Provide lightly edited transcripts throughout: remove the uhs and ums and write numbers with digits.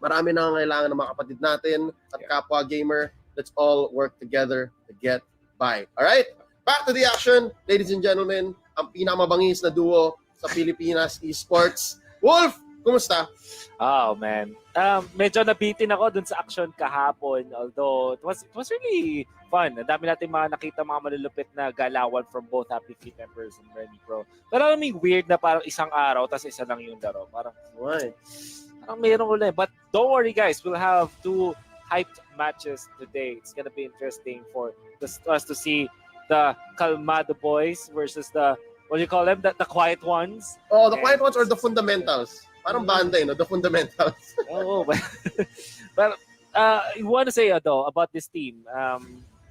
Marami na kailangan ng mga kapatid natin at kapwa gamer. Let's all work together to get by. Alright? Back to the action, ladies and gentlemen. Ang pinakamabangis na duo sa Pilipinas esports. Wolf, kumusta? Oh man, medyo nabitin ako dun sa action kahapon. Although it was really fun. Ang dami natin mga nakita mga malulupit na galawan from both Happy Feet Emperors and Renny Pro. Pero alam mo weird na parang isang araw tapos isa lang yung laro. Parang meron ulit. But don't worry guys, we'll have 2 hyped matches today. It's gonna be interesting for us to see the Calmado boys versus the, what do you call them? The quiet ones. Oh, the quiet ones or the fundamentals. Parang banda, no? The fundamentals. Oh, but you want to say though about this team,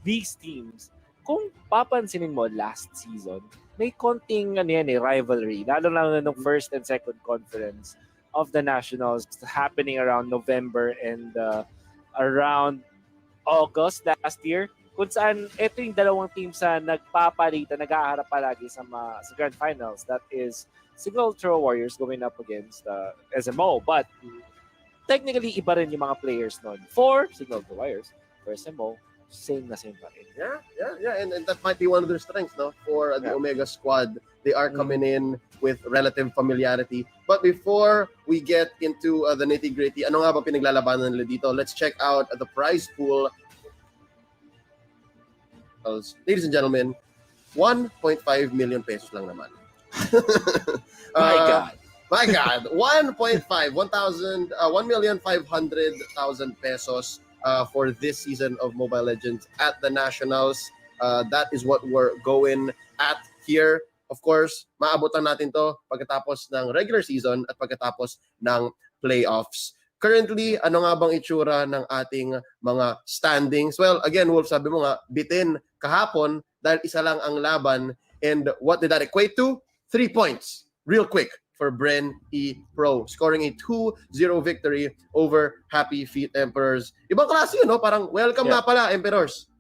these teams, kung papansinin mo last season, may konting rivalry, lalo na nung first and second conference of the Nationals happening around November and around August last year, kung saan ito yung dalawang teams na nagpapalitan, nag-aharap palagi sa Grand Finals. That is Cignal Warriors going up against SMO. But technically, iba rin yung mga players nun. For Cignal Warriors, for SMO, same na same pa rin. Yeah. And that might be one of their strengths, no? For the Omega squad, they are coming in with relative familiarity. But before we get into the nitty-gritty, ano nga ba pinaglalabanan nila dito? Let's check out the prize pool. Ladies and gentlemen, 1.5 million pesos lang naman. My God. 1.5 1,500,000 pesos for this season of Mobile Legends at the Nationals. That is what we're going at here. Of course, maabutan natin to pagkatapos ng regular season at pagkatapos ng playoffs. Currently, ano nga bang itsura ng ating mga standings? Well, again, Wolf, sabi mo nga, bitin kahapon dahil isa lang ang laban. And what did that equate to? 3 points, real quick, for Bren E. Pro, scoring a 2-0 victory over Happy Feet Emperors. Ibang klase yun, no? Parang welcome nga pala, Emperors.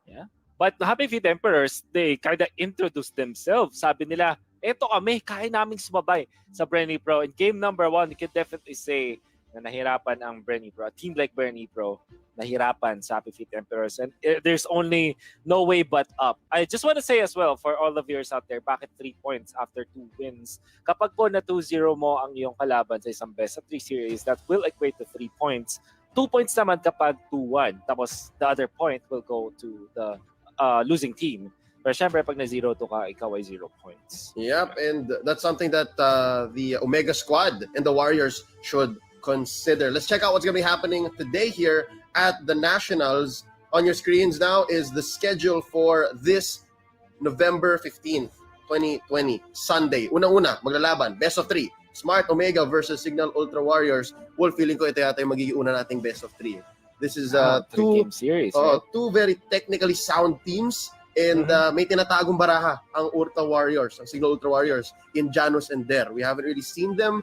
Yeah. But the Happy Feet Emperors, they kind of introduced themselves. Sabi nila, eto kami, kaya naming sumabay sa Bren E. Pro. In game number 1, you can definitely say na nahirapan ang Bren E. Pro. A team like Bren E. Pro, nahirapan sa Happy Feet Emperors. And there's only no way but up. I just want to say as well, for all the viewers out there, bakit 3 points after 2 wins? Kapag po na 2-0 mo ang iyong kalaban sa isang best of 3 series, that will equate to 3 points. 2 points naman kapag 2-1. Tapos the other point will go to the losing team. Pero syempre, pag na-0 to ka, ikaw ay 0 points. Yep, and that's something that the Omega squad and the Warriors should consider. Let's check out what's going to be happening today here at the Nationals. On your screens now is the schedule for this November 15th, 2020, Sunday. Unang-una, maglalaban, best of 3. Smart Omega versus Cignal Ultra Warriors. Wolf, feeling ko ito yata yung magiging una nating best of 3. This is two series, right? 2 very technically sound teams. And may tinatagong baraha ang Ultra Warriors, ang Cignal Ultra Warriors in Janus and Der. We haven't really seen them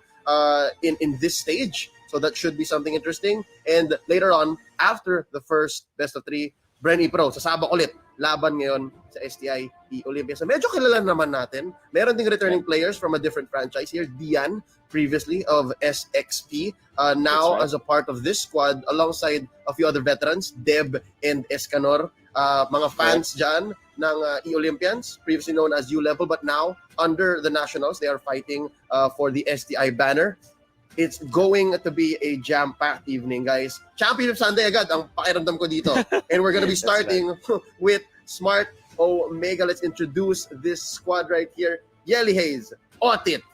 in this stage. So that should be something interesting. And later on, after the first best of 3, Bren E. Pro, sasabak ulit. Laban ngayon sa STI Olympia. So medyo kilala naman natin. Meron ding returning players from a different franchise here. Dian, previously of SXP, now as a part of this squad alongside a few other veterans, Deb and Escanor. Mga fans dyan ng E-Olympians, previously known as U-Level, but now under the Nationals, they are fighting for the STI banner. It's going to be a jam-packed evening, guys. Championship Sunday agad ang pakiramdam ko dito. And we're going to be starting with Smart Omega. Let's introduce this squad right here. Yelly Hayes, Otit,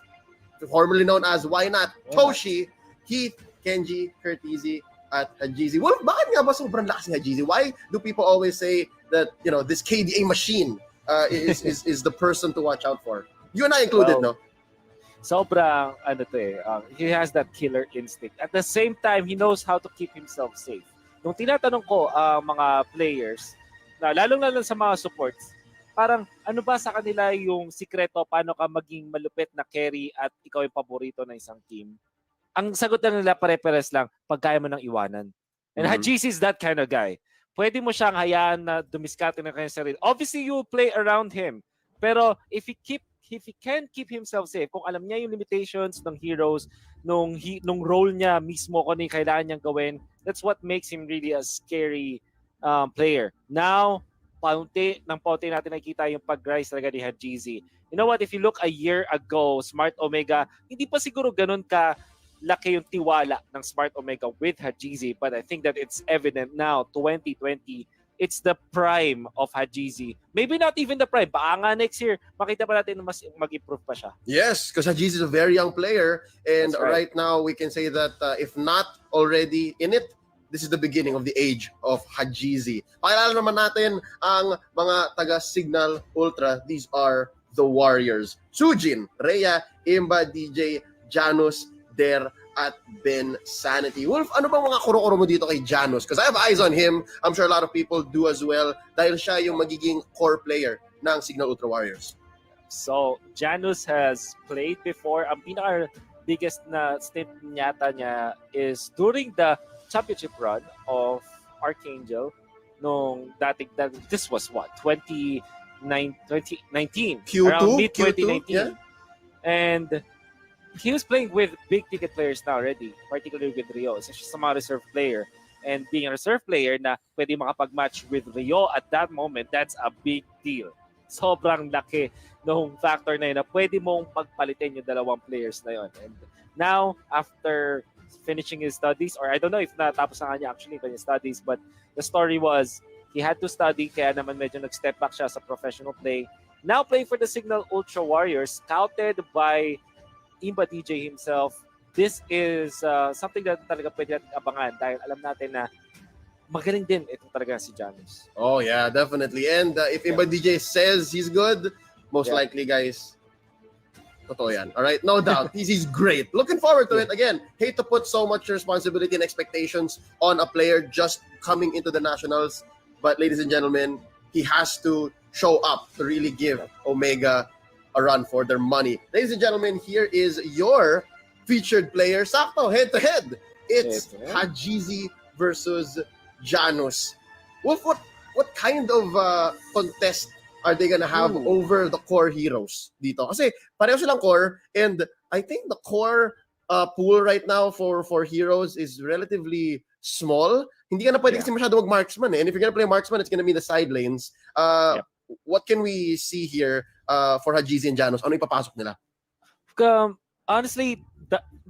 formerly known as Why Not, Toshi, Heath, Kenji, Curtizi, at Hajizi. Wolf, bakit nga ba sobrang lakas ni Hajizi? Why do people always say that, you know, this KDA machine is the person to watch out for? You and I included, no? Sobrang, he has that killer instinct. At the same time, he knows how to keep himself safe. Nung tinatanong ko ang mga players, na lalong-lalo sa mga supports, parang ano ba sa kanila yung sikreto paano ka maging malupit na carry at ikaw yung paborito ng isang team? Ang sagot na nila pare-pares lang, pag kaya mo nang iwanan. And Hajizi is that kind of guy. Pwede mo siyang hayaan na dumiskarte ng kanyang sarili. Obviously, you play around him. Pero if you keep if he can keep himself safe, kung alam niya yung limitations ng heroes, nung role niya mismo, kung ano yung kailangan niyang gawin, that's what makes him really a scary player. Now, paunti natin nakikita yung pag-rise talaga ni Hajizi. You know what, if you look a year ago, Smart Omega, hindi pa siguro ganun ka laki yung tiwala ng Smart Omega with Hajizi, but I think that it's evident now, 2020, it's the prime of Hajizi. Maybe not even the prime. Baka nga next year, makita pa natin na mas mag-improve pa siya. Yes, because Hajizi is a very young player, and right now we can say that if not already in it, this is the beginning of the age of Hajizi. Pakilala naman natin ang mga taga Cignal Ultra. These are the Warriors. Sujin, Rhea, Imba, DJ, Janus, Der, at Ben Sanity. Wolf, ano bang mga kuro-kuro mo dito kay Janus? Because I have eyes on him. I'm sure a lot of people do as well dahil siya yung magiging core player ng Cignal Ultra Warriors. So, Janus has played before. Ang pinaka-biggest na stint niya is during the championship run of Archangel nung this was what? 2019. Q2? Around mid-2019. Yeah. And he was playing with big ticket players now already, particularly with Rio. So she's a mga reserve player. And being a reserve player na pwede makapag-match with Rio at that moment, that's a big deal. Sobrang laki nung factor na yun na pwede mong pagpalitin yung dalawang players na yun. And now, after finishing his studies, or I don't know if natapos na kanya actually kanyang studies, but the story was he had to study, kaya naman medyo nag-step back siya sa professional play. Now playing for the Cignal Ultra Warriors, scouted by Imba DJ himself. This is something that talaga pwede natin abangan dahil alam natin na magaling din ito talaga si Janus. Oh yeah, definitely. And if Imba DJ says he's good, most likely guys, totoo yan. All right, no doubt. He's great. Looking forward to it. Again, hate to put so much responsibility and expectations on a player just coming into the Nationals. But ladies and gentlemen, he has to show up to really give Omega a run for their money. Ladies and gentlemen, here is your featured player. Sakto, head-to-head. It's Hajizi versus Janus. Wolf, what kind of contest are they gonna have over the core heroes dito? Kasi pareho silang core, and I think the core pool right now for heroes is relatively small. Hindi ka na pwede kasi masyado mag-marksman eh. And if you're gonna play marksman, it's gonna be the side lanes. What can we see here for Hajizi and Janus? Ano ipapasok nila? Honestly,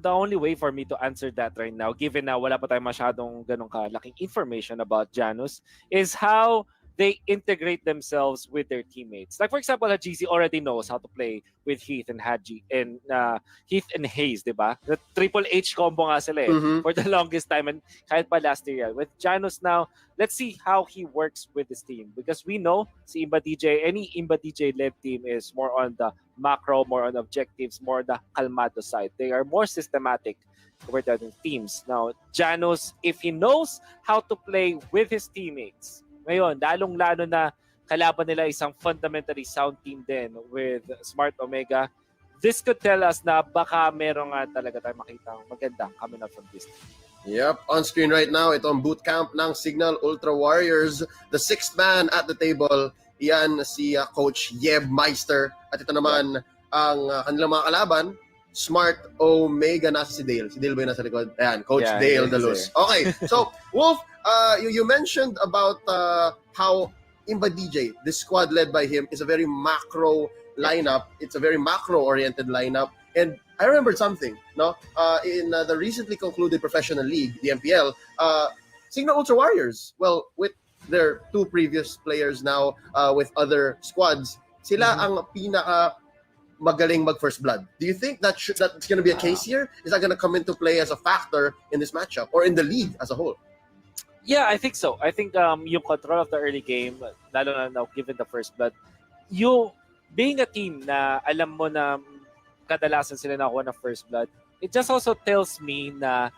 the only way for me to answer that right now, given na wala pa tayong masyadong ganong kalaking information about Janus, is how they integrate themselves with their teammates. Like for example, Hajizi already knows how to play with Heath and Heath and Hayes, di ba? The Triple H combo nga sila for the longest time, and kahit pa last year. With Janus now, let's see how he works with this team, because we know si Imba DJ, any Imba DJ led team is more on the macro, more on objectives, more on the kalmado side. They are more systematic compared to other teams. Now, Janus, if he knows how to play with his teammates, ngayon, lalong-lalo na kalaban nila isang fundamentally sound team din with Smart Omega, this could tell us na baka meron nga talaga tayo makita magandang coming out from this team. Yep, on screen right now, ito ang boot camp ng Cignal Ultra Warriors. The sixth man at the table, iyan si Coach Yeb Meister. At ito naman ang kanilang mga kalaban, Smart Omega. Nasa si Dale. Si Dale ba yung nasa likod? Ayan, Coach Dale Dalus. Okay, so Wolf, you mentioned about how Imba DJ, the squad led by him, is a very macro lineup. It's a very macro-oriented lineup. And I remembered something, no? In the recently concluded professional league, the MPL, Cignal Ultra Warriors, well, with their two previous players now with other squads, sila ang pinaka magaling mag-first blood. Do you think that's going to be a case here? Is that going to come into play as a factor in this matchup or in the league as a whole? Yeah, I think so. I think yung control of the early game, lalo na now given the first blood, you being a team na alam mo na kadalasan sila nakuha na first blood, it just also tells me na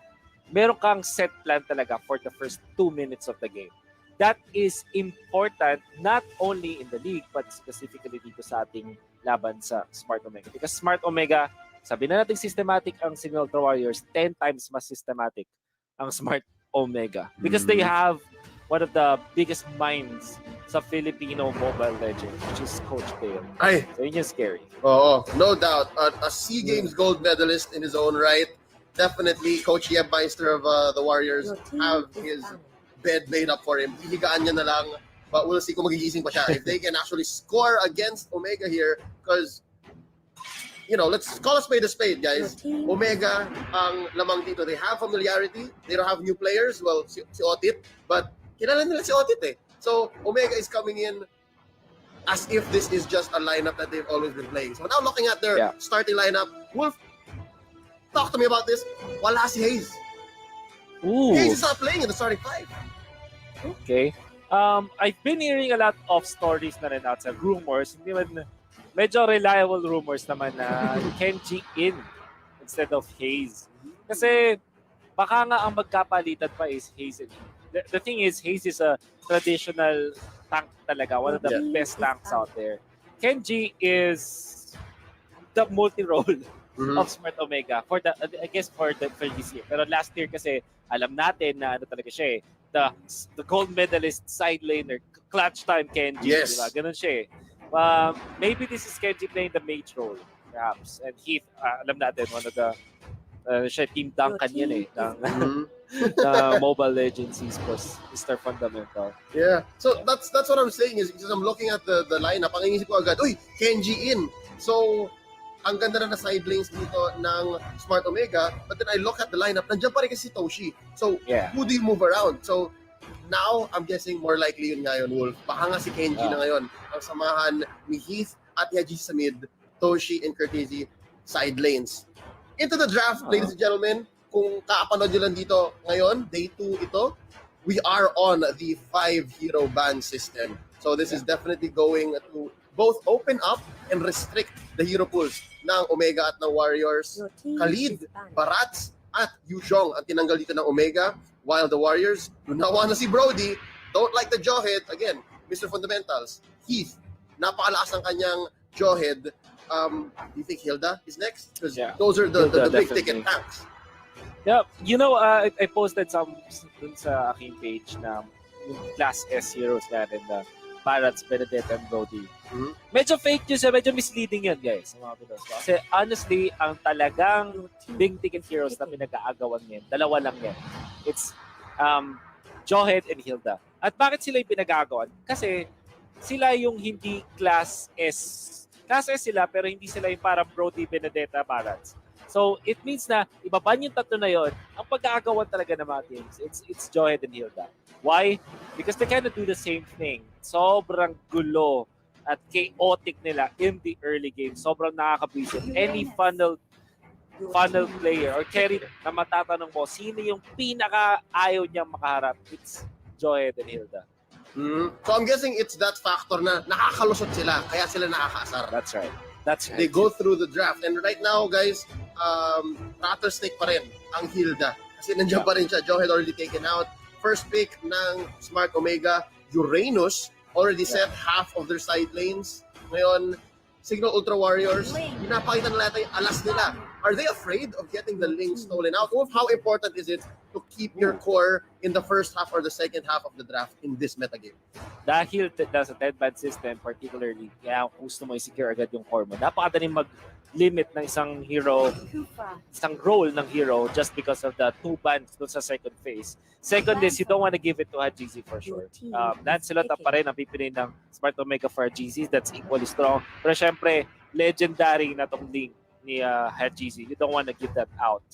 meron kang set plan talaga for the first 2 minutes of the game. That is important not only in the league but specifically dito sa ating laban sa Smart Omega. Because Smart Omega, sabi na natin systematic ang Cignal Ultra Warriors, 10 times mas systematic ang Smart Omega. Because they have one of the biggest minds sa Filipino Mobile Legends, which is Coach Dale. Ay, So yun yung scary. oh, no doubt. A SEA Games gold medalist in his own right. Definitely, Coach Yeb Meister of the Warriors have his bed made up for him. Hihigaan niya na lang. But we'll see kung magigising pa siya. If they can actually score against Omega here, because, you know, let's call a spade, guys. Omega, ang lamang dito, they have familiarity. They don't have new players. Well, si Otit. But kilala nila si Otit eh. So, Omega is coming in as if this is just a lineup that they've always been playing. So now looking at their starting lineup, Wolf, talk to me about this. Wala si Hayes. Ooh. Hayes is not playing in the starting five. Okay. I've been hearing a lot of stories na rin outside, rumors, hindi man, medyo reliable rumors naman na Kenji in instead of Hayes. Kasi baka nga ang magkapalitan pa is Hayes and the thing is, Hayes is a traditional tank talaga, one of the best tanks out there. Kenji is the multi-role of Smart Omega for the, I guess for this year. Pero last year kasi alam natin na ano talaga siya eh, the gold medalist side laner, clutch time Kenji, yes. Diba? Ganun siya eh. Maybe this is Kenji playing the mage role, perhaps. And Heath, alam natin, one of the siya, Team Duncan yan eh. Mobile Legends esports, Mr. Fundamental. Yeah. So that's what I'm saying is because I'm looking at the lineup, ang inisip ko agad, uy, Kenji in. So, ang ganda na side lanes dito ng Smart Omega, but then I look at the lineup, nandiyan pa rin kasi Toshi. So, who do you move around? So, now, I'm guessing more likely yun ngayon, Wolf. Baka nga si Kenji na ngayon. Ang samahan ni Heath at Yaji sa mid, Toshi and Cortese side lanes. Into the draft, ladies and gentlemen, kung kakapanood nyo lang dito ngayon, day 2 ito, we are on the 5-hero ban system. So this is definitely going to both open up and restrict the hero pools ng Omega at ng Warriors. Khalid, Barats, at Yuzhong ang tinanggal dito ng Omega, while the Warriors do not want to see Brody, don't like the jawhead. Again, Mr. Fundamentals, Heath, napakalakas ng kanyang jawhead. Do you think Hilda is next? Because those are the big ticket tanks. Yeah, you know, I posted some dun sa aking page na yung Class S heroes natin na Barats, Benedetta, and Brody. Medyo fake news, medyo misleading yan, guys. Mga Pinos. Kasi honestly, ang talagang big ticket heroes na pinag-aagawan ngayon, dalawa lang yan. It's Jawhead and Hilda. At bakit sila yung pinag-aagawan? Kasi sila yung hindi Class S. Class S sila, pero hindi sila yung parang Brody, Benedetta, Barats. So, it means na ibaban yung tatlo na yon, ang pag-aagawan talaga ng mga teams, it's Jawhead and Hilda. Why? Because they kind of do the same thing. Sobrang gulo at chaotic nila in the early game. Sobrang nakakabwisit. Any funnel player or carry na matatanong mo, sino yung pinaka-ayaw niyang makaharap? It's Jawhead and Hilda. So I'm guessing it's that factor na nakakalusot sila, kaya sila nakakaasar. That's right. They go through the draft. And right now, guys, Rattlesnake pa rin ang Hilda. Kasi nandiyan pa rin siya. Jawhead already taken out. First pick ng Smart Omega, Uranus, already set half of their side lanes. Ngayon, Cignal Ultra Warriors, pinapakita nila yung alas nila. Are they afraid of getting the link stolen out? Or how important is it to keep your core in the first half or the second half of the draft in this metagame? Dahil sa 10-ban system, particularly, kaya gusto mo i-secure agad yung core mo, napakadaling mag-limit ng isang hero, isang role ng hero just because of the 2 bans doon sa second phase. Second is, you don't want to give it to HGZ for sure. Lancelot pa rin ang pipinin ng Smart Omega for HGZ. That's equally strong. Pero syempre, legendary na tong link ni HGZ. You don't want to give that out.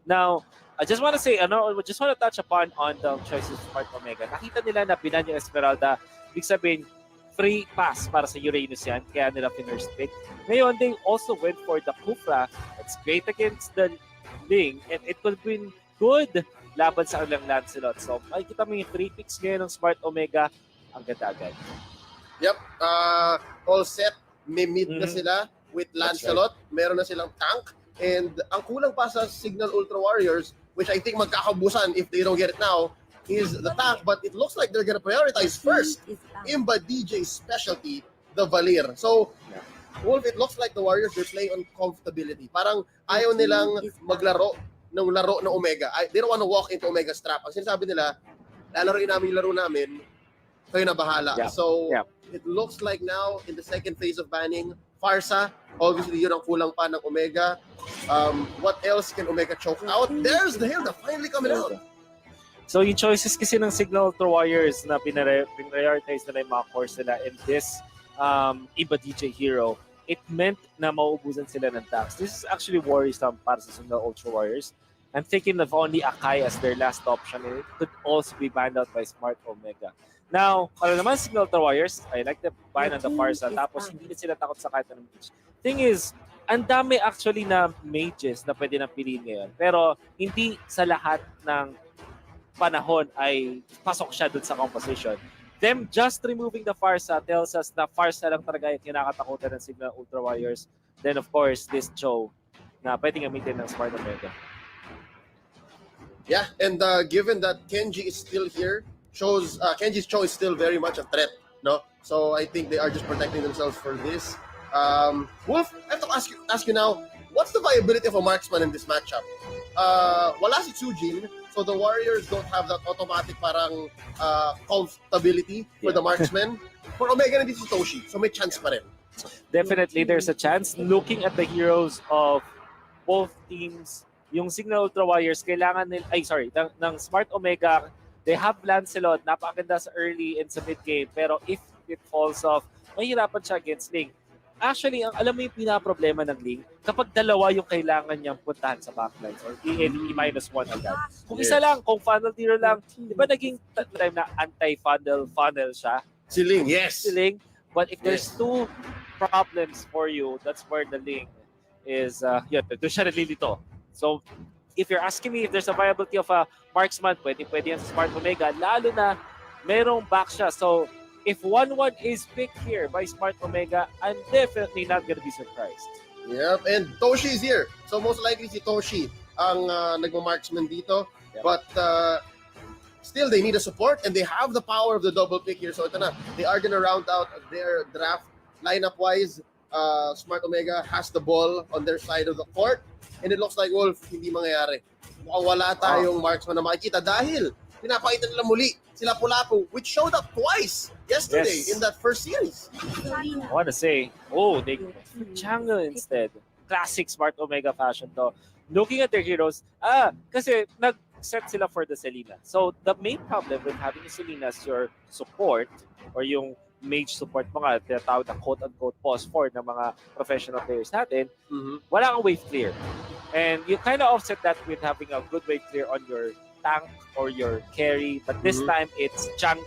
Now, I just want to say, just want to touch upon on the choices of Smart Omega. Nakita nila na binan yung Esmeralda. Ibig sabihin, free pass para sa Uranus yan. Kaya nila first pick. Ngayon, they also went for the Kufra. It's great against the Ling. And it could have been good laban sa kanilang Lancelot. So, makikita mo yung 3 picks ngayon ng Smart Omega. Ang ganda agad. Yep. All set. May mid na sila with Lancelot. Right. Meron na silang tank. And ang kulang pa sa Cignal Ultra Warriors, which I think magkakabusan if they don't get it now, is the tank. But it looks like they're gonna prioritize first Imba DJ's specialty, the Valir. So, Wolf, it looks like the Warriors, they're playing on comfortability. Parang ayaw nilang maglaro ng laro ng Omega. They don't want to walk into Omega's trap. Ang sinasabi nila, lalaroin namin yung laro namin, kayo na bahala. Yeah. So, Yeah. it looks like now, in the second phase of banning, Farsa, obviously yun ang kulang pa ng Omega. What else can Omega choke out? There's the Hilda finally coming out. So yung choices kasi ng Cignal Ultra Warriors na prioritize nila yung mga cores nila in this Iba DJ Hero, it meant na mauubusan sila ng tax. This is actually worrisome para sa Cignal Ultra Warriors. I'm thinking of only Akai as their last option, and it could also be banned out by Smart Omega. Now, para naman Cignal Ultra Warriors, I like the ban on the Farsa, tapos hindi na sila takot sa kahit anong match. Thing is, ang dami actually na mages na pwede nang piliin ngayon. Pero hindi sa lahat ng panahon ay pasok siya dun sa composition. Them just removing the Farsa tells us na Farsa lang talaga yung kinakatakutan ng Cignal Ultra Warriors. Then of course, this Cho na pwedeng gamitin ng Smart Omega. Yeah, and given that Kenji is still here, shows Kenji's Cho is still very much a threat, no? So I think they are just protecting themselves for this. Wolf, I have to ask you now, what's the viability of a marksman in this matchup? Wala si Tsujin, so the Warriors don't have that automatic parang comfortability for the marksman. For Omega, nandito si Toshi, so may chance pa rin. Definitely, there's a chance. Looking at the heroes of both teams, yung Cignal Ultra Warriors, kailangan nila, ng Smart Omega, they have Lancelot, napakaganda sa early and sa mid-game, pero if it falls off, mahirapan siya against Ling. Actually, alam mo yung pinaproblema ng Ling, kapag dalawa yung kailangan niyang puntahan sa backlines or E-1 agad. Kung isa lang, kung funnel zero lang, di ba naging time na anti-funnel siya? Si Ling, yes! Si Ling. But if there's two problems for you, that's where the Ling is, doon siya nalilito. So, if you're asking me if there's a viability of a marksman, pwede yan sa Smart Omega, lalo na merong back siya. So, if 1-1 is picked here by Smart Omega, I'm definitely not gonna be surprised. Yep, and Toshi is here. So most likely si Toshi ang nagma-marksman dito. Yep. But still, they need a support and they have the power of the double pick here. So ito na, they are gonna round out their draft. Lineup-wise, Smart Omega has the ball on their side of the court. And it looks like, Wolf, hindi mangyayari. Mukhang wala tayong marksman na makikita dahil pinapakita nila muli sila Pulapu, which showed up twice yesterday in that first series. I want to say, they Jungle instead. Classic Smart Omega fashion to. Looking at their heroes, kasi nag-set sila for the Selena. So the main problem with having Selena as your support or yung mage support mga tinatawag na quote-unquote pause for ng mga professional players natin, wala kang wave clear. And you kind of offset that with having a good wave clear on your tank or your carry, but this time it's Chang'e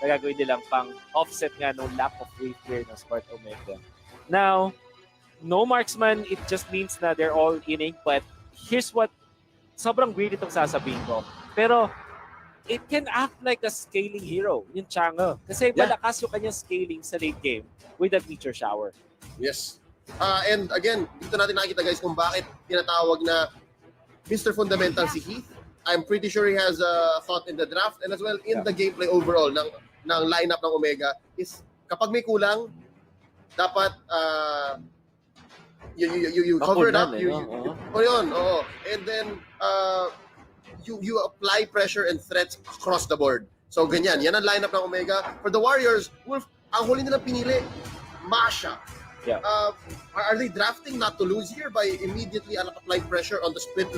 na gagawin nilang pang offset nga ng lack of wave clear ng Smart Omega. Now, no marksman, it just means na they're all inning, but here's what, sobrang weird itong sasabihin ko, pero it can act like a scaling hero, yung Chang'e. Kasi malakas yung kanyang scaling sa late game with that meteor shower. Yes. And again, dito natin nakikita guys kung bakit tinatawag na Mr. Fundamental si Heath. I'm pretty sure he has a thought in the draft and as well in the gameplay overall ng lineup ng Omega is kapag may kulang, dapat you cover it up. And then you apply pressure and threats across the board. So ganyan, yan ang lineup ng Omega. For the Warriors, Wolf, ang huli nilang pinili, Masha. Yeah. Are they drafting not to lose here by immediately applying pressure on the split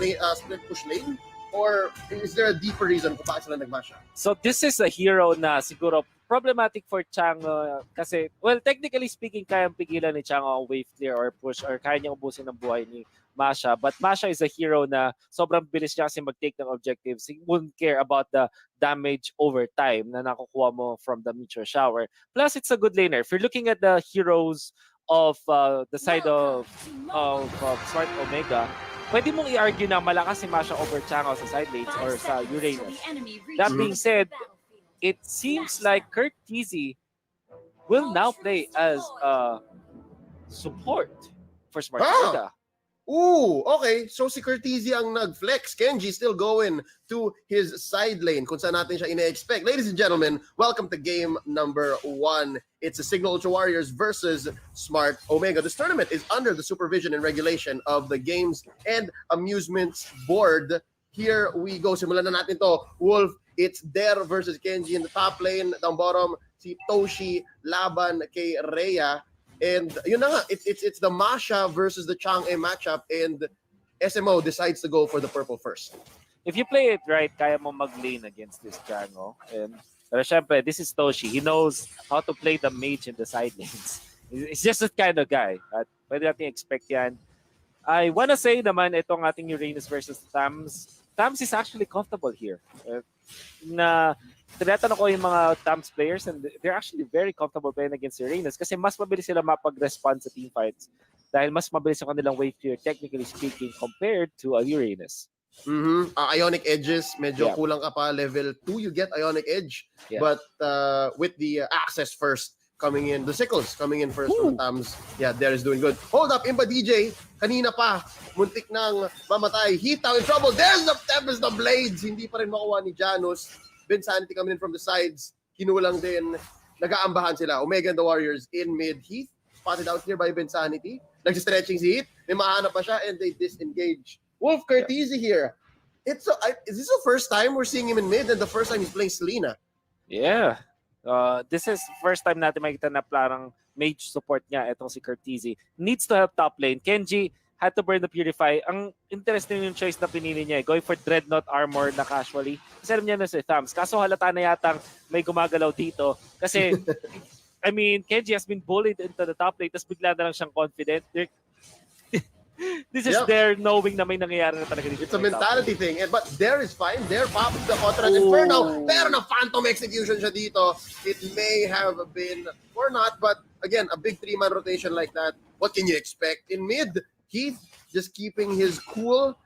push lane? Or is there a deeper reason kung bakit sila nag-Masha? So this is a hero na siguro problematic for Chang'e kasi, well, technically speaking, kayang pigilan ni Chang'e ang wave clear or push or kaya niyang ubusin ng buhay ni Masha. But Masha is a hero na sobrang bilis niya kasi mag-take ng objectives. He wouldn't care about the damage over time na nakukuha mo from the meteor shower. Plus, it's a good laner. If you're looking at the heroes of the side of Smart Omega, pwede mong i-argue na malakas si Masha over Chang'e sa side lanes or sa Uranus. That being said, it seems like Kurt Teasy will now play as support for Smart Omega. Ooh, okay. So si Curtizzi ang nag-flex. Kenji still going to his side lane kung saan natin siya ina-expect. Ladies and gentlemen, welcome to game number 1. It's the Cignal Ultra Warriors versus Smart Omega. This tournament is under the supervision and regulation of the Games and Amusements Board here we go. Simulan na natin to. Wolf, it's Der versus Kenji in the top lane. Down bottom, si Toshi laban kay Rhea. And yun na nga, it's the Masha versus the Chang'e matchup, and SMO decides to go for the purple first. If you play it right, kaya mo mag-lane against this Cignal. Pero syempre, this is Toshi. He knows how to play the mage in the side lanes. He's just that kind of guy. At pwede natin expect yan. I wanna say naman, itong ating Uranus versus Tams. Tams is actually comfortable here. Tinatanong ko yung mga Tams players, and they're actually very comfortable playing against Uranus kasi mas mabilis sila mapag-respond sa team fights dahil mas mabilis yung kanilang wave clear, technically speaking, compared to a Uranus. Ionic edges, medyo kulang ka pa. Level 2, you get Ionic Edge. Yeah. But with the access first coming in, the Sickles coming in first from the Tams, there is doing good. Hold up, Imba DJ, kanina pa, muntik nang mamatay. Heat out in trouble. There's the Tempest, the Blades. Hindi pa rin makuha ni Janus. Bensanity coming in from the sides. Kinulang din. Nag-aambahan sila. Omega and the Warriors in mid. Heath spotted out here by Bensanity. Nag-stretching si Heath. May mahanap pa siya and they disengage. Wolf Curtisi here. Is this the first time we're seeing him in mid and the first time he's playing Selena? Yeah. This is first time natin makita na parang mage support niya itong si Curtisi. Needs to help top lane. Kenji had to burn the Purify. Ang interesting yung choice na pinili niya. Going for Dreadnought armor na casually. Kasi alam niya na si Thams. Kaso halata na yatang may gumagalaw dito. Kasi, I mean, Kenji has been bullied into the top lane tapos bigla na lang siyang confident. This is their knowing na may nangyayari na talaga dito. It's a mentality thing. But there is fine. There pops the Contract Inferno. Pero na Phantom execution siya dito. It may have been or not. But again, a big 3-man rotation like that. What can you expect? In mid, Heath just keeping his cool.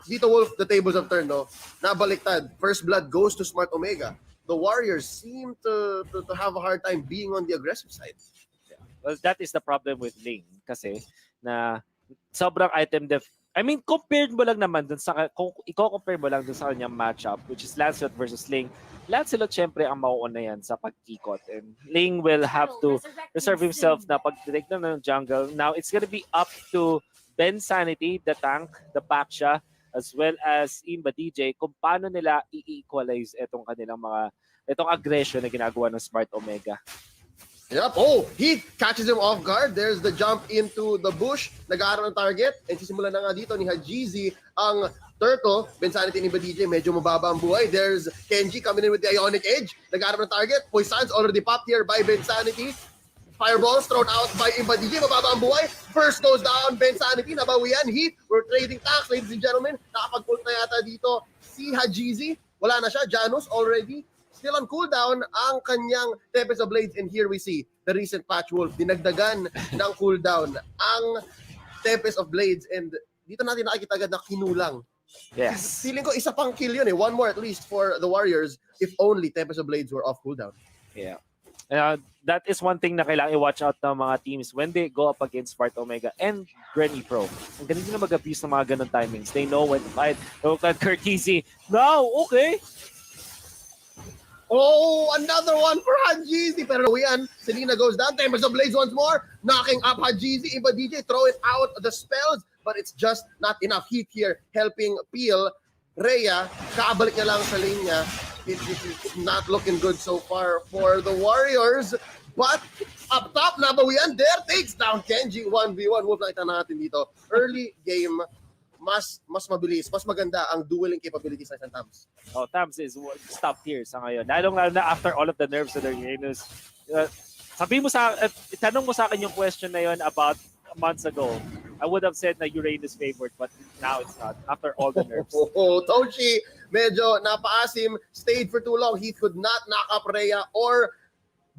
Dito Wolf, the tables have turned, no? Nabaliktad. First blood goes to Smart Omega. The Warriors seem to have a hard time being on the aggressive side. Yeah. Well, that is the problem with Ling. Kasi na sobrang item def. I mean, compared mo lang naman dun sa, kung i-compare mo lang dun sa kanyang matchup, which is Lancelot versus Ling, Lancelot syempre ang mauuna yan sa pagkikot. And Ling will have to reserve himself na pag-direct na ng jungle. Now, it's gonna be up to Bensanity, the tank, the Paksha, as well as Imba DJ, kung paano nila i-equalize itong kanilang itong aggression na ginagawa ng Smart Omega. Yep. Oh, Heath catches him off guard. There's the jump into the bush. Nag-aaral ng target. And sisimulan na nga dito ni Hajizi ang turtle. Bensanity ni DJ, medyo mababa ang buhay. There's Kenji coming in with the Ionic Edge. Nag-aaral ng target. Poison's already popped here by Bensanity. Fireballs thrown out by Imba DJ. Mababa ang buhay. First goes down Bensanity. Nabawian. Heath, we're trading tanks, ladies and gentlemen. Nakapag-pull na yata dito si Hajizi. Wala na siya. Janus already still on cooldown ang kanyang Tempest of Blades, and here we see the recent patch Wolf. Dinagdagan ng cooldown ang Tempest of Blades, and dito natin nakikita agad na kinulang. Yes. Feeling ko isa pang kill yun eh. One more at least for the Warriors if only Tempest of Blades were off cooldown. Yeah. That is one thing na kailangan i-watch out ng mga teams when they go up against Smart Omega and Granny Pro. Ang galing din na mag-abuse ng mga ganun timings. They know when to fight. Look at Curtisi. Now, okay. Oh, another one for Hajizi. Pero yan, Selena goes down. Tempest of Blades once more. Knocking up Hajizi. Imba DJ throwing out the spells. But it's just not enough. Heat here helping peel. Rhea, kabalik niya lang sa lane niya. It's not looking good so far for the Warriors. But up top, nabawian. There takes down Kenji 1v1. Wolf, nakita natin dito. Early game, mas mabilis, mas maganda ang dueling capabilities ng Tams. Oh, Tams is top tier sa ngayon. Lalo na after all of the nerfs of the Uranus. Tanong mo sa akin yung question na yon about months ago. I would have said na Uranus favored, but now it's not. After all the nerfs. Toshi, medyo napaasim, stayed for too long. He could not knock up Rhea or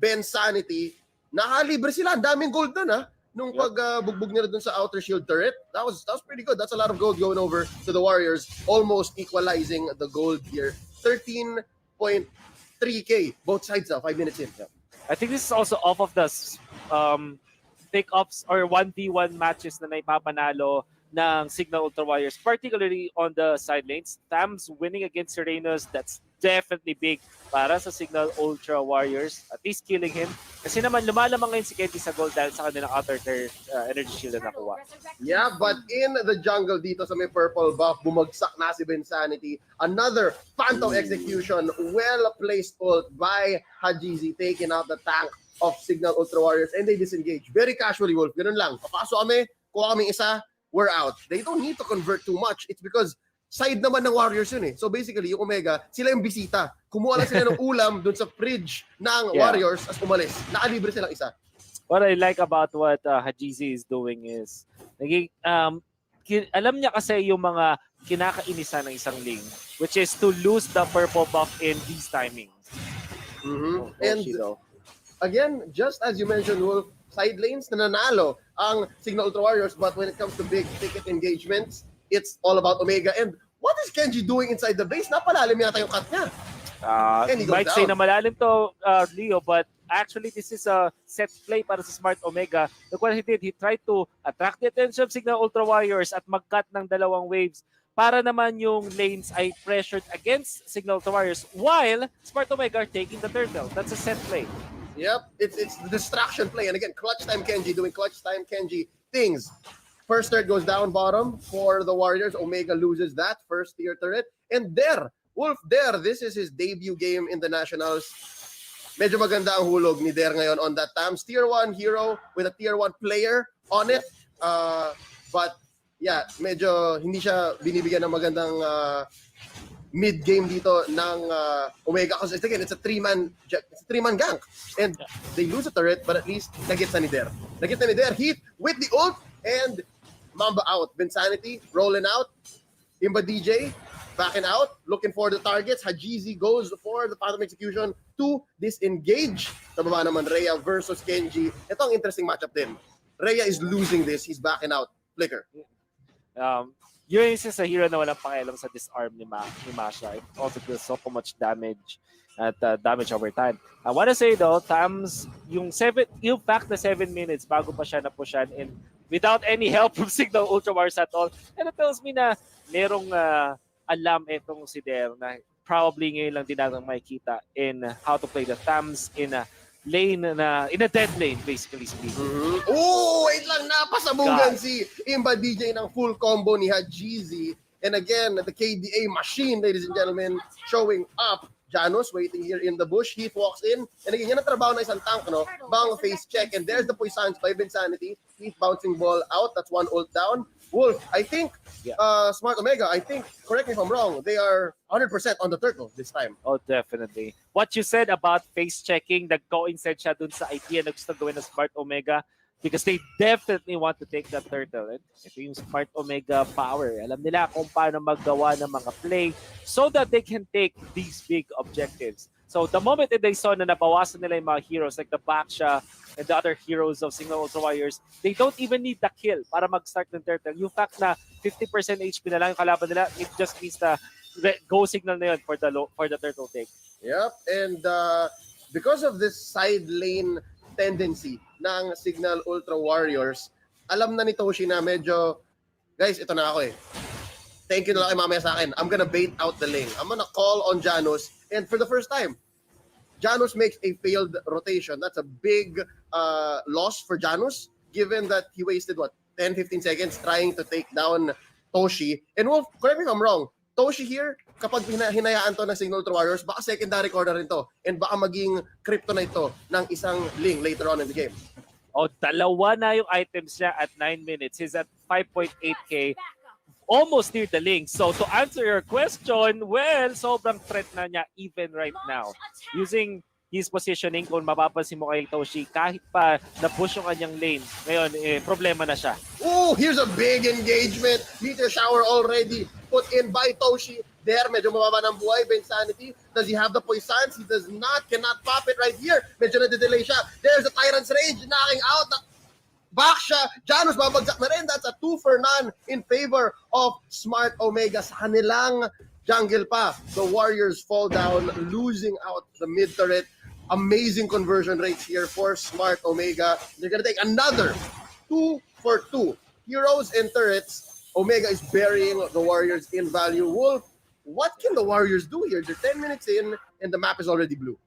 Bensanity. Nakalibre sila. Ang daming gold dun, ha? Nung pagbugbog nila dun sa outer shield turret, that was pretty good. That's a lot of gold going over to the Warriors, almost equalizing the gold here. 13.3k, both sides 5 minutes in. I think this is also off of the pick-ups or 1v1 matches na naipapanalo ng Cignal Ultra Warriors, particularly on the side lanes. Tams winning against Uranus, that's definitely big para sa Cignal Ultra Warriors. At least killing him. Kasi naman lumalamang ngayon si Kenji sa goal dahil sa kanilang outer energy shield na nakuha. Yeah, but in the jungle dito sa may purple buff, bumagsak na si Bensanity. Another phantom execution. Well-placed ult by Hajizi, taking out the tank of Cignal Ultra Warriors, and they disengage. Very casually, Wolf. Ganun lang. Papasok kami, kuha kaming isa, we're out. They don't need to convert too much. It's because side naman ng Warriors yun eh. So basically, yung Omega, sila yung bisita. Kumuha lang sila ng ulam dun sa fridge ng Warriors as umalis. Nakalibre silang isa. What I like about what Hajizi is doing is, alam niya kasi yung mga kinakainisa ng isang lane, which is to lose the purple buff in these timings. And again, just as you mentioned, Wolf, side lanes nananalo ang Cignal Ultra Warriors, but when it comes to big ticket engagements, it's all about Omega. And what is Kenji doing inside the base? Napalalim yata yung cut niya. Might say na malalim to, Leo, but actually this is a set play para sa Smart Omega. Look what he did. He tried to attract the attention of Cignal Ultra Warriors at mag-cut ng dalawang waves para naman yung lanes ay pressured against Cignal Ultra Warriors while Smart Omega are taking the turtle. That's a set play. Yep, it's the distraction play. And again, clutch time Kenji doing clutch time Kenji things. First turret goes down bottom for the Warriors. Omega loses that first tier turret. And there, Wolf there, this is his debut game in the Nationals. Medyo maganda ang hulog ni Der ngayon on that Tams. Tier 1 hero with a tier 1 player on it. But yeah, medyo hindi siya binibigyan ng magandang mid-game dito ng Omega because again, it's a three-man gank. And they lose a turret, but at least nagits na ni Der. Nagits na ni Der, Heath with the ult, and Mamba out. Bensanity rolling out. Imba DJ backing out, looking for the targets. Hajizi goes for the phantom execution to disengage. Sa baba naman, Rhea versus Kenji. Ito ang interesting matchup din. Rhea is losing this. He's backing out. Flicker. Yun is a hero na walang pakialam sa disarm ni Masha. It also deals so much damage at damage over time. I wanna say though, Tams, yung fact na 7 minutes bago pa siya na-pushan in without any help from Cignal Ultra Warriors at all, and it tells me na merong alam itong si Der na probably ngayon lang din natin makikita in how to play the Tams in a lane in a dead lane, basically speaking. Oh, wait lang, napasabugan si Imba DJ ng full combo ni Hajizi. And again, the KDA machine, ladies and gentlemen, showing up. Janus waiting here in the bush. Heath walks in. And again, yan ang trabaho na isang tank, no? Bang face check. And there's the Poisons by Bensanity. Heath bouncing ball out. That's one ult down. Wolf, I think, Smart Omega, I think, correct me if I'm wrong, they are 100% on the turtle this time. Oh, definitely. What you said about face checking, nag-coincide siya dun sa idea na gusto gawin ng Smart Omega because they definitely want to take that turtle. And ito yung Smart Omega power. Alam nila kung paano maggawa ng mga play so that they can take these big objectives. So the moment that they saw na nabawasan nila yung mga heroes like the Baksha and the other heroes of Cignal Ultra Warriors, they don't even need the kill para mag-start ng turtle. Yung fact na 50% HP na lang yung kalaban nila, it just means na go signal na yun for the turtle take. Yep, and because of this side lane tendency ng Cignal Ultra Warriors, alam na ni Toshi na medyo, guys, ito na ako eh. Thank you na lang kay mamaya sa akin. I'm gonna bait out the lane. I'm gonna call on Janus, and for the first time, Janus makes a failed rotation. That's a big loss for Janus, given that he wasted, 10-15 seconds trying to take down Toshi. And Wolf, correct me if I'm wrong, Toshi here, kapag hinayaan to ng Cignal Ultra Warriors, baka secondary corner rin to. And baka maging kryptonite to ng isang Ling later on in the game. Oh, dalawa na yung items niya at 9 minutes. He's at 5.8k. Almost near the Ling. So to answer your question, well, sobrang threat na niya even right now. Using his positioning, kung mapapansin mo kay Toshi, kahit pa na-push yung kanyang lane, ngayon, problema na siya. Oh, here's a big engagement. Meteor shower already put in by Toshi. There, medyo mababa ng buhay. Bensanity, does he have the Poisons? He does not. Cannot pop it right here. Medyo na-delay siya. There's the Tyrant's Rage knocking out the Baksha. Janus babagsak na rin. That's a 2 for none in favor of Smart Omega sa kanilang jungle pa. The Warriors fall down, losing out the mid turret. Amazing conversion rates here for Smart Omega. They're gonna take another 2 for 2. Heroes and turrets. Omega is burying the Warriors in value. Wolf, what can the Warriors do here? They're 10 minutes in and the map is already blue.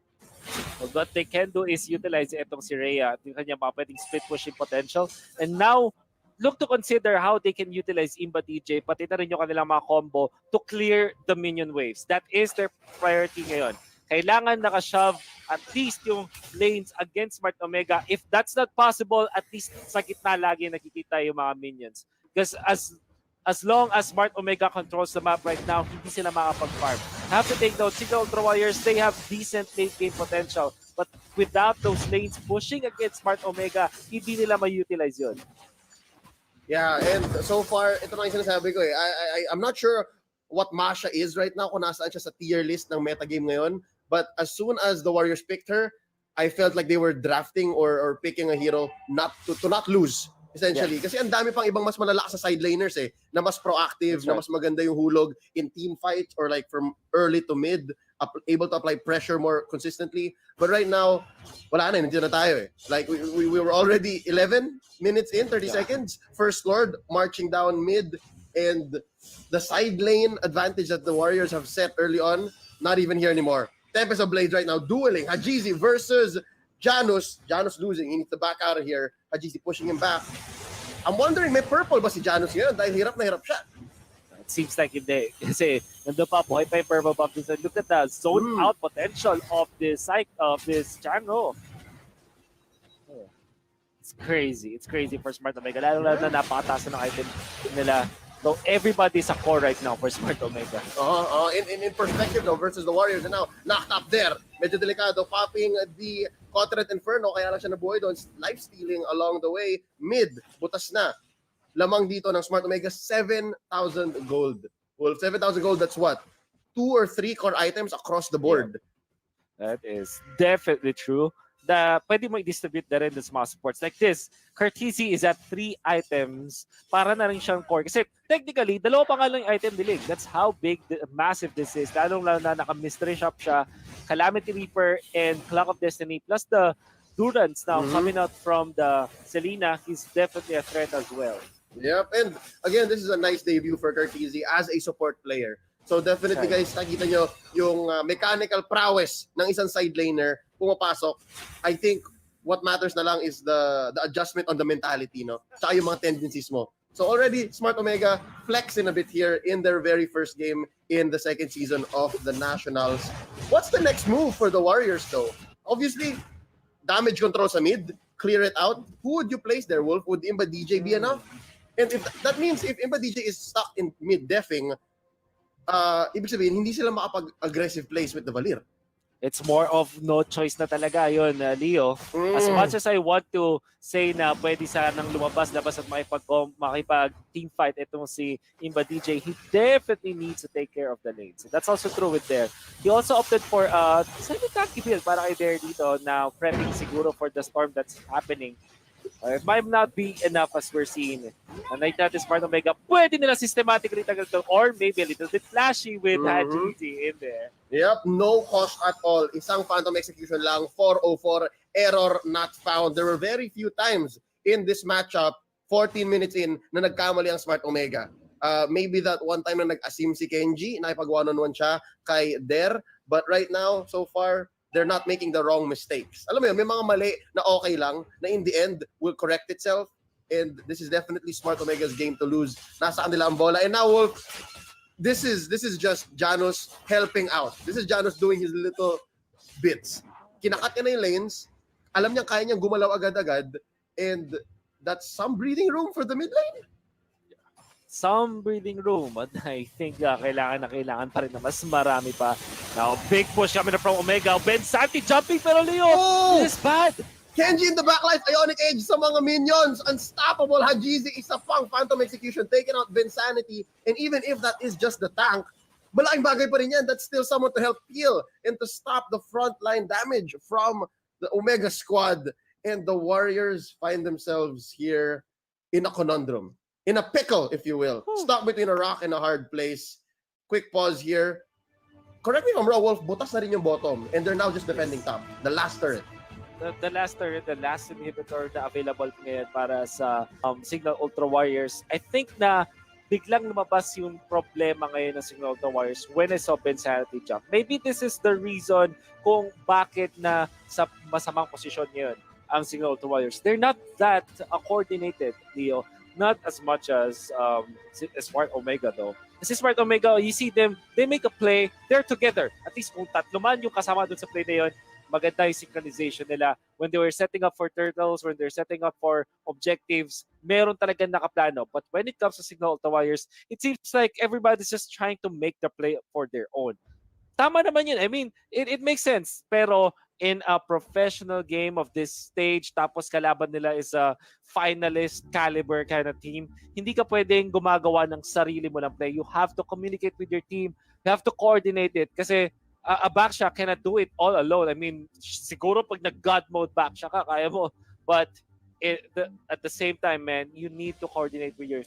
What they can do is utilize itong si Rhea at yung kanyang pwedeng split pushing potential. And now, look to consider how they can utilize Imba DJ, pati na rin yung kanilang mga combo to clear the minion waves. That is their priority ngayon. Kailangan nakashove at least yung lanes against Smart Omega. If that's not possible, at least sa gitna lagi nakikita yung mga minions. Because as long as Smart Omega controls the map right now, hindi sila makapag-farm. Have to take note, Cignal Ultra Warriors, they have decent late game potential. But without those lanes pushing against Smart Omega, hindi nila ma-utilize yun. Yeah, and so far, ito na yung sinasabi ko eh. I'm not sure what Masha is right now, kung nasaan siya sa tier list ng metagame ngayon. But as soon as the Warriors picked her, I felt like they were drafting or picking a hero not to not lose. Essentially. Kasi ang dami pang ibang mas malalakas sa side laners eh, na mas proactive, na mas maganda yung hulog in team fights or like from early to mid, able to apply pressure more consistently. But right now, wala na, hindi na tayo eh. Like we were already 11 minutes in, 30 seconds. First Lord marching down mid, and the side lane advantage that the Warriors have set early on, not even here anymore. Tempest of Blades right now dueling Hajizi versus Janus. Janus losing. He needs to back out of here. Hajizi pushing him back. I'm wondering, may purple ba si Janus ngayon? Dahil hirap na hirap siya. It seems like hindi. Kasi nandun pa po, may purple buff. Look at the zone out potential of this Django. It's crazy. It's crazy for Smart Omega. Lalo na napakataas na ng item nila. So everybody's a core right now for Smart Omega. In perspective though, versus the Warriors, and now knocked up there. Medyo delikado, popping the Cotret Inferno, kaya lang siya nabuhay doon. Life stealing along the way. Mid, butas na. Lamang dito ng Smart Omega, 7,000 gold. Well, 7,000 gold, that's what? 2 or 3 core items across the board. Yeah. That is definitely true. Pwede mo i-distribute na rin sa mga supports. Like this, Courtesy is at 3 items para na rin siyang core. Kasi technically, dalawa pa nga lang yung item dilig. That's how massive this is. Lalong-lalo na naka-mystery shop siya, Calamity Reaper, and Clock of Destiny. Plus the Durance now coming out from the Selena, he's definitely a threat as well. Yep, and again, this is a nice debut for Courtesy as a support player. So definitely guys, nakita nyo yung mechanical prowess ng isang side laner pumapasok. I think what matters na lang is the adjustment on the mentality, no? Tsaka yung mga tendencies mo. So already, Smart Omega flexing a bit here in their very first game in the second season of the Nationals. What's the next move for the Warriors though? Obviously, damage control sa mid, clear it out. Who would you place there, Wolf? Would Imba DJ be enough? And if that means if Imba DJ is stuck in mid-defing, ibig sabihin, hindi sila makapag-aggressive plays with the Valir. It's more of no choice na talaga yun, Leo. As much as I want to say na pwede sanang labas at makipag-team fight itong si Imba DJ, he definitely needs to take care of the lanes. That's also true with Dare. He also opted for semi-tanky build para kay Dare dito na prepping siguro for the storm that's happening. It might not be enough as we're seeing. And like that is Smart Omega. Pwede nila systematically tagal to, or maybe a little bit flashy with Hajizi in there. Yep, no cost at all. Isang phantom execution lang, 404, error not found. There were very few times in this matchup, 14 minutes in, na nagkamali ang Smart Omega. Maybe that one time na nag-asim si Kenji, nakipag one-on-one siya kay Der. But right now, so far, they're not making the wrong mistakes. Alam mo yun, may mga mali na okay lang, na in the end, will correct itself. And this is definitely Smart Omega's game to lose. Nasa kanila ang bola. And now, Wolf, this is just Janus helping out. This is Janus doing his little bits. Kinakat niya na yung lanes. Alam niya kaya niyang gumalaw agad-agad. And that's some breathing room for the mid lane. Some breathing room, but I think kailangan pa rin na mas marami pa. Now, big push coming from Omega. Ben Santi jumping, pero Leo, this is bad. Kenji in the backlight, Ionic Edge sa mga minions. Unstoppable. Hajizi, isa pang phantom execution, taking out Ben Sanity. And even if that is just the tank, malaking bagay pa rin yan. That's still someone to help heal and to stop the frontline damage from the Omega squad. And the Warriors find themselves here in a conundrum. In a pickle, if you will. Stuck between a rock and a hard place. Quick pause here. Correct me if I'm wrong, Wolf, butas na rin yung bottom. And they're now just defending top. The last turret. The last turret, the last inhibitor na available ngayon para sa Cignal Ultra Warriors. I think na biglang lumabas yung problema ngayon ng Cignal Warriors when I saw Ben Sanity jump. Maybe this is the reason kung bakit na sa masamang posisyon ngayon ang Cignal Warriors. They're not that coordinated, Leo. Not as much as Smart Omega though. Kasi Smart Omega, you see them, they make a play, they're together. At least kung tatlo man yung kasama dun sa play na yun, maganda yung synchronization nila. When they were setting up for turtles, when they're setting up for objectives, meron talagang nakaplano. But when it comes to Cignal Warriors, it seems like everybody's just trying to make the play for their own. Tama naman yun. I mean, it makes sense. Pero in a professional game of this stage, tapos kalaban nila is a finalist caliber kind of team, hindi ka pwedeng gumagawa ng sarili mo ng play. You have to communicate with your team. You have to coordinate it. Kasi a backshot cannot do it all alone. I mean, siguro pag nag-God mode backshot ka, kaya mo. But at the same time, man, you need to coordinate with your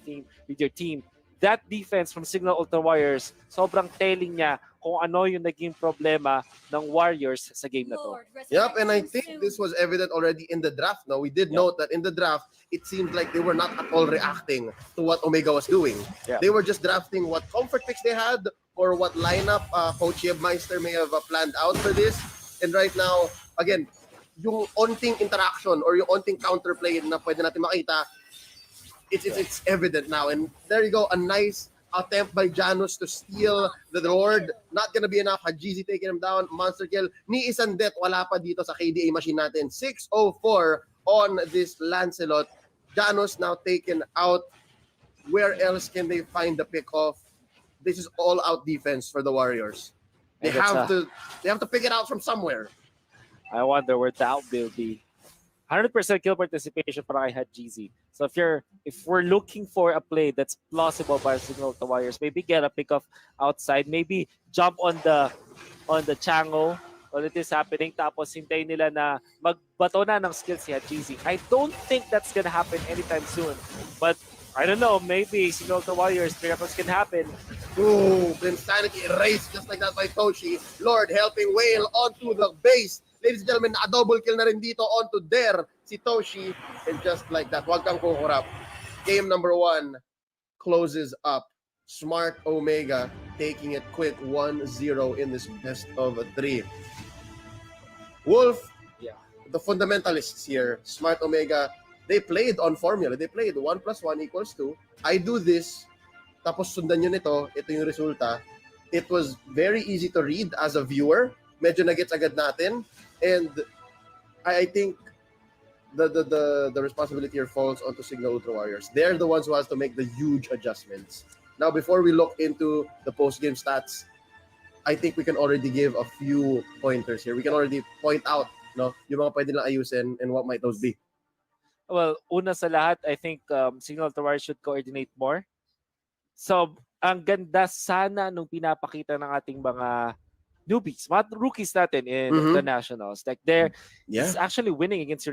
team. That defense from Cignal Warriors, sobrang telling niya kung ano yung naging problema ng Warriors sa game na to. Yep, and I think this was evident already in the draft. Now, we did note that in the draft, it seemed like they were not at all reacting to what Omega was doing. Yeah. They were just drafting what comfort picks they had or what lineup Coach Yebmeister may have planned out for this. And right now, again, yung onting interaction or yung onting counterplay na pwede natin makita, it's evident now. And there you go, a nice attempt by Janus to steal the Lord. Not gonna be enough. Hajizi taking him down. Monster kill. Ni isang death wala pa dito sa KDA machine natin. 6:04 on this Lancelot. Janus now taken out. Where else can they find the pick off? This is all out defense for the Warriors. They have to pick it out from somewhere. I wonder where that will be. 100% kill participation para kay Hajizi. So if we're looking for a play that's plausible by Cignal Warriors, maybe get a pick off outside, maybe jump on the Chango while it is happening, tapos hintayin nila na magbato na ng skill si Hajizi. I don't think that's gonna happen anytime soon. But I don't know, maybe Cignal Warriors, miracles can happen. Ooh, Insanity erased just like that by Toshi. Lord helping Whale onto the base. Ladies and gentlemen, na-double kill na rin dito onto there si Toshi. And just like that, wag kang kukurap. Game number 1 closes up. Smart Omega taking it quick 1-0 in this best of 3. Wolf, the fundamentalists here, Smart Omega, they played on formula. They played 1 + 1 = 2. I do this, tapos sundan nyo nito, ito yung resulta. It was very easy to read as a viewer. Medyo nagets agad natin. And I think the responsibility here falls onto Cignal Warriors. They're the ones who has to make the huge adjustments. Now, before we look into the post-game stats, I think we can already give a few pointers here. We can already point out yung mga pwede lang ayusin and what might those be. Well, una sa lahat, I think Cignal Warriors should coordinate more. So, ang ganda sana nung pinapakita ng ating mga newbies, mga rookies natin in the Nationals. Like they're actually winning against